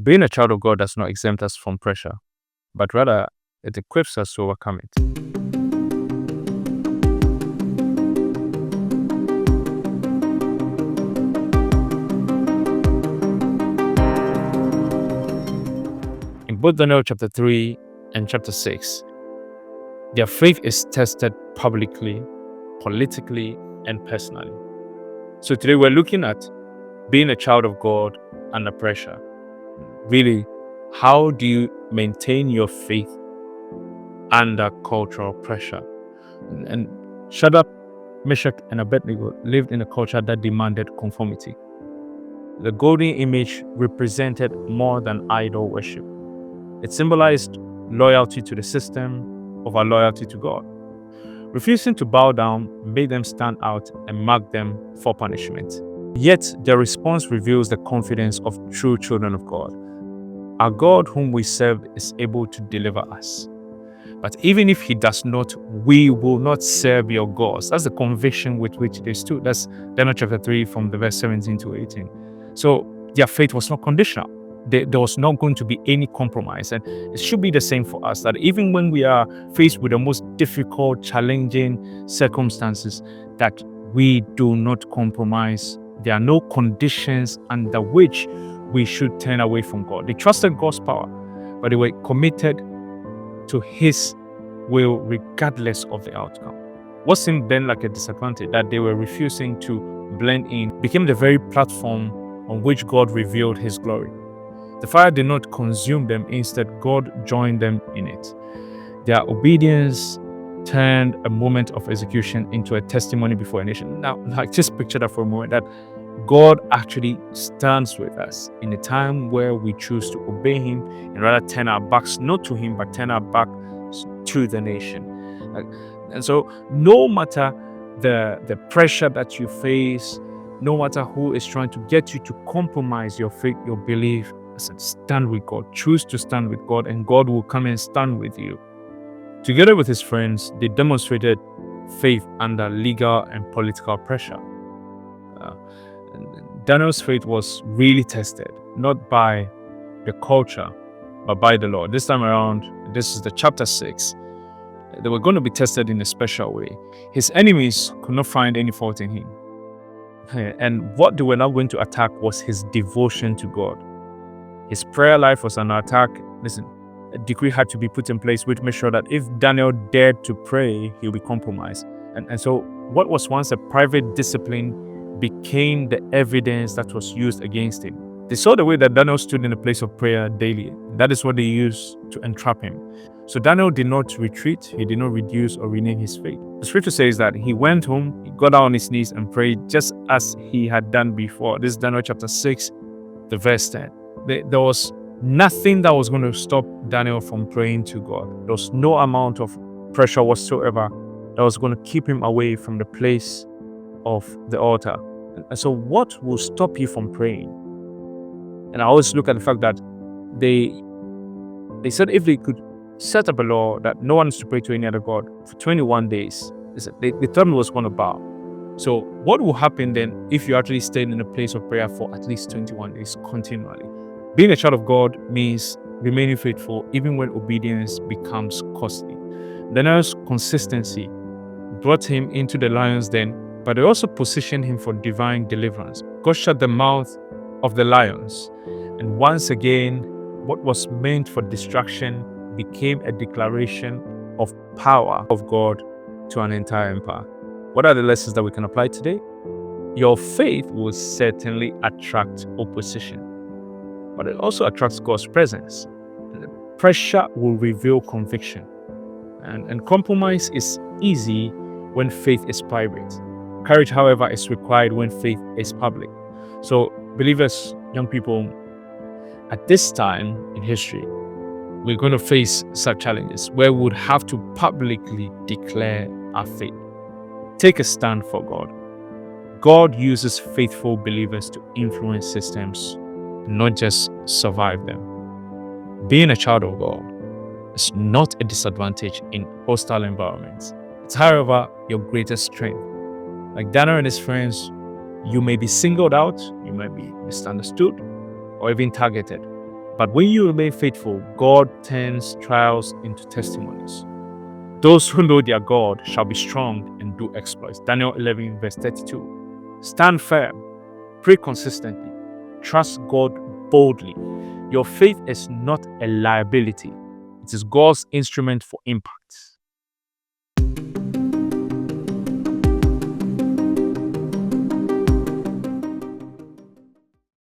Being a child of God does not exempt us from pressure, but rather it equips us to overcome it. In both Daniel chapter 3 and chapter 6, their faith is tested publicly, politically, and personally. So today we're looking at being a child of God under pressure. Really, how do you maintain your faith under cultural pressure? And Shadrach, Meshach, and Abednego lived in a culture that demanded conformity. The golden image represented more than idol worship. It symbolized loyalty to the system over loyalty to God. Refusing to bow down made them stand out and marked them for punishment. Yet their response reveals the confidence of true children of God. Our God whom we serve is able to deliver us. But even if he does not, we will not serve your gods. That's the conviction with which they stood. That's Daniel chapter 3 from the verse 17 to 18. So their faith was not conditional. There was not going to be any compromise. And it should be the same for us, that even when we are faced with the most difficult, challenging circumstances, that we do not compromise. There are no conditions under which we should turn away from God. They trusted God's power, but they were committed to his will regardless of the outcome. What seemed then like a disadvantage, that they were refusing to blend in, became the very platform on which God revealed his glory. The fire did not consume them, instead God joined them in it. Their obedience turned a moment of execution into a testimony before a nation. Now, just picture that for a moment, that God actually stands with us in a time where we choose to obey him and rather turn our backs not to him, but turn our back to the nation. And so no matter the pressure that you face, no matter who is trying to get you to compromise your faith, your belief, stand with God. Choose to stand with God, and God will come and stand with you. Together with his friends, they demonstrated faith under legal and political pressure. Daniel's faith was really tested, not by the culture, but by the Lord. This time around, this is the chapter 6. They were going to be tested in a special way. His enemies could not find any fault in him. And what they were not going to attack was his devotion to God. His prayer life was under attack. Listen, a decree had to be put in place which made sure that if Daniel dared to pray, he'll be compromised. And so what was once a private discipline became the evidence that was used against him. They saw the way that Daniel stood in a place of prayer daily. That is what they used to entrap him. So Daniel did not retreat. He did not reduce or rename his faith. The scripture says that he went home, he got down on his knees and prayed just as he had done before. This is Daniel chapter 6, the verse 10. There was nothing that was going to stop Daniel from praying to God. There was no amount of pressure whatsoever that was going to keep him away from the place of the altar. And so what will stop you from praying? And I always look at the fact that they said if they could set up a law that no one is to pray to any other god for 21 days, they thought it was going to bow. So what will happen then if you actually stayed in a place of prayer for at least 21 days continually? Being a child of God means remaining faithful even when obedience becomes costly. Daniel's consistency brought him into the lion's den, but it also positioned him for divine deliverance. God shut the mouth of the lions, and once again, what was meant for destruction became a declaration of power of God to an entire empire. What are the lessons that we can apply today? Your faith will certainly attract opposition, but it also attracts God's presence. Pressure will reveal conviction, and compromise is easy when faith is private. Courage, however, is required when faith is public. So, believers, young people, at this time in history, we're going to face such challenges where we would have to publicly declare our faith. Take a stand for God. God uses faithful believers to influence systems, not just survive them. Being a child of God is not a disadvantage in hostile environments. It's, however, your greatest strength. Like Daniel and his friends, you may be singled out, you might be misunderstood, or even targeted. But when you remain faithful, God turns trials into testimonies. Those who know their God shall be strong and do exploits. Daniel 11, verse 32. Stand firm, pray consistently, trust God boldly. Your faith is not a liability, it is God's instrument for impact.